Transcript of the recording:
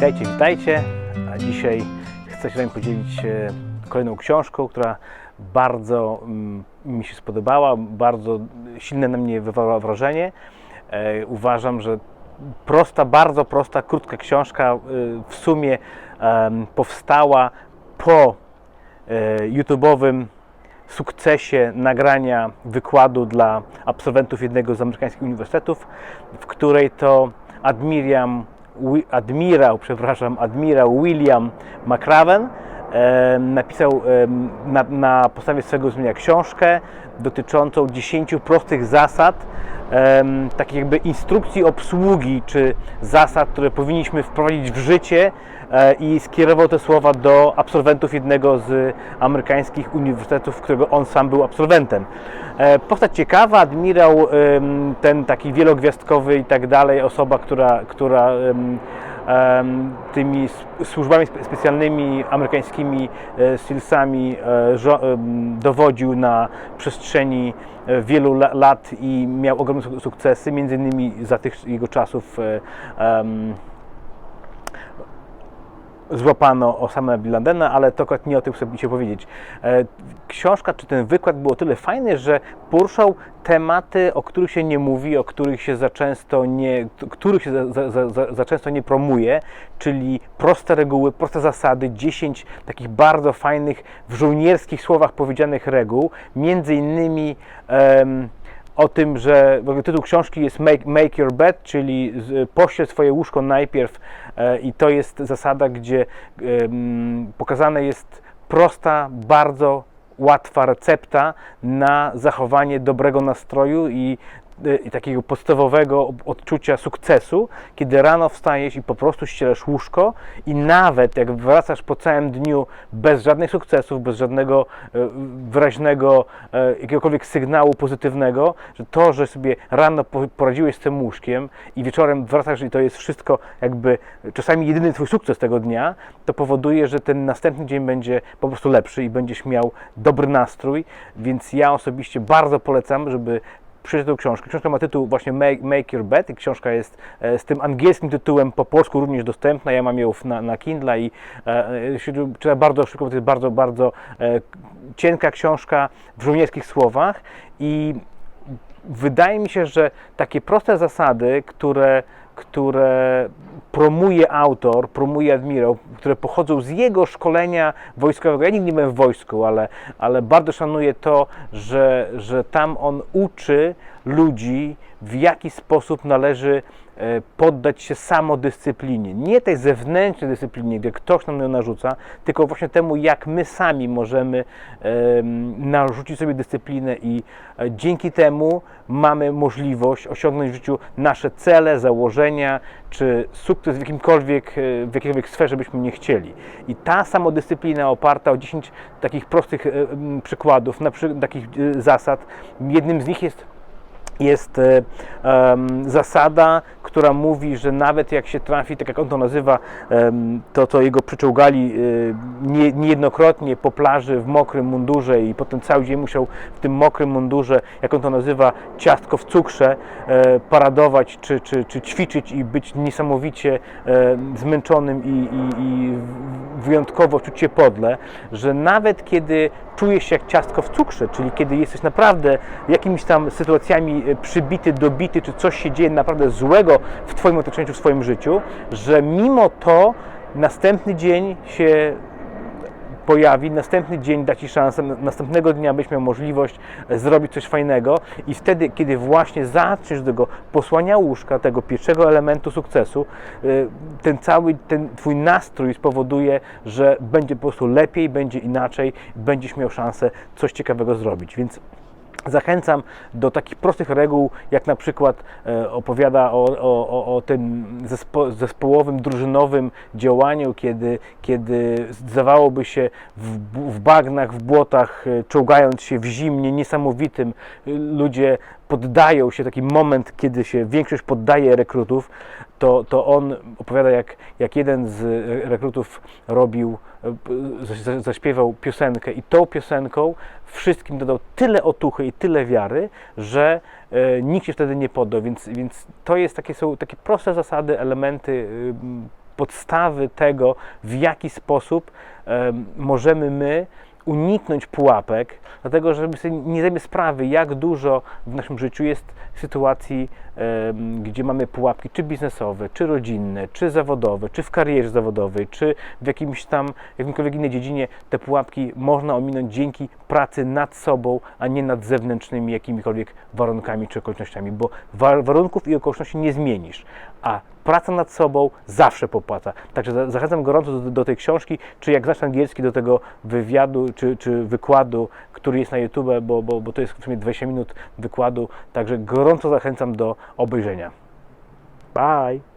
Witajcie, witajcie. A dzisiaj chcę się z Wami podzielić kolejną książką, która bardzo mi się spodobała, bardzo silne na mnie wywarła wrażenie. Uważam, że bardzo prosta, krótka książka w sumie powstała po YouTube'owym sukcesie nagrania wykładu dla absolwentów jednego z amerykańskich uniwersytetów, w której to admirał William McRaven napisał na podstawie swojego zrozumienia książkę dotyczącą 10 prostych zasad, takich jakby instrukcji obsługi, czy zasad, które powinniśmy wprowadzić w życie, i skierował te słowa do absolwentów jednego z amerykańskich uniwersytetów, którego on sam był absolwentem. Postać ciekawa, admirał, ten taki wielogwiazdkowy i tak dalej, osoba, która tymi służbami specjalnymi amerykańskimi, SEALsami dowodził na przestrzeni wielu lat i miał ogromne sukcesy, między innymi za tych jego czasów złapano Osamę Bin Ladena, ale to akurat nie o tym chcę dzisiaj powiedzieć. Książka czy ten wykład był o tyle fajny, że poruszał tematy, o których się nie mówi, o których się za często nie promuje, czyli proste reguły, proste zasady, 10 takich bardzo fajnych, w żołnierskich słowach powiedzianych reguł, między innymi o tym, że w ogóle tytuł książki jest Make Your Bed, czyli pościel swoje łóżko najpierw, i to jest zasada, gdzie pokazane jest prosta, bardzo łatwa recepta na zachowanie dobrego nastroju i takiego podstawowego odczucia sukcesu, kiedy rano wstajesz i po prostu ścielasz łóżko i nawet jak wracasz po całym dniu bez żadnych sukcesów, bez żadnego wyraźnego jakiegokolwiek sygnału pozytywnego, że to, że sobie rano poradziłeś z tym łóżkiem i wieczorem wracasz i to jest wszystko jakby czasami jedyny twój sukces tego dnia, to powoduje, że ten następny dzień będzie po prostu lepszy i będziesz miał dobry nastrój, więc ja osobiście bardzo polecam, żeby przeczytać tę książkę. Książka ma tytuł właśnie Make Your Bed i książka jest z tym angielskim tytułem po polsku również dostępna. Ja mam ją na Kindle i czyta bardzo szybko, bo to jest bardzo cienka książka w żołnierskich słowach i wydaje mi się, że takie proste zasady, które promuje autor, promuje admirał, które pochodzą z jego szkolenia wojskowego. Ja nigdy nie byłem w wojsku, ale bardzo szanuję to, że tam on uczy ludzi, w jaki sposób należy poddać się samodyscyplinie. Nie tej zewnętrznej dyscyplinie, gdzie ktoś nam ją narzuca, tylko właśnie temu, jak my sami możemy narzucić sobie dyscyplinę i dzięki temu mamy możliwość osiągnąć w życiu nasze cele, założenia, czy sukces w jakiejkolwiek sferze byśmy nie chcieli. I ta samodyscyplina oparta o 10 takich prostych przykładów, takich zasad, jednym z nich jest zasada, która mówi, że nawet jak się trafi, tak jak on to nazywa, to jego przyczołgali niejednokrotnie po plaży w mokrym mundurze i potem cały dzień musiał w tym mokrym mundurze, jak on to nazywa, ciastko w cukrze, paradować czy ćwiczyć i być niesamowicie zmęczonym i wyjątkowo czuć się podle, że nawet kiedy czujesz się jak ciastko w cukrze, czyli kiedy jesteś naprawdę jakimiś tam sytuacjami przybity, dobity, czy coś się dzieje naprawdę złego w Twoim otoczeniu, w swoim życiu, że mimo to następny dzień się pojawi, następny dzień da Ci szansę, następnego dnia byś miał możliwość zrobić coś fajnego i wtedy, kiedy właśnie zaczniesz do tego posłania łóżka, tego pierwszego elementu sukcesu, ten Twój nastrój spowoduje, że będzie po prostu lepiej, będzie inaczej, będziesz miał szansę coś ciekawego zrobić, więc zachęcam do takich prostych reguł, jak na przykład opowiada o tym zespołowym, drużynowym działaniu, kiedy zdawałoby się w bagnach, w błotach, czołgając się w zimnie niesamowitym, ludzie poddają się, taki moment, kiedy się większość poddaje rekrutów, to on opowiada, jak jeden z rekrutów zaśpiewał piosenkę i tą piosenką wszystkim dodał tyle otuchy i tyle wiary, że nikt się wtedy nie poddał, więc to jest są takie proste zasady, elementy podstawy tego, w jaki sposób możemy my uniknąć pułapek, dlatego że sobie nie zdajemy sprawy, jak dużo w naszym życiu jest sytuacji, gdzie mamy pułapki, czy biznesowe, czy rodzinne, czy zawodowe, czy w karierze zawodowej, czy w jakimkolwiek innej dziedzinie. Te pułapki można ominąć dzięki pracy nad sobą, a nie nad zewnętrznymi jakimikolwiek warunkami czy okolicznościami, bo warunków i okoliczności nie zmienisz, a praca nad sobą zawsze popłaca. Także zachęcam gorąco do tej książki, czy jak znasz angielski, do tego wywiadu, czy wykładu, który jest na YouTube, bo to jest w sumie 20 minut wykładu. Także gorąco zachęcam do obejrzenia. Bye!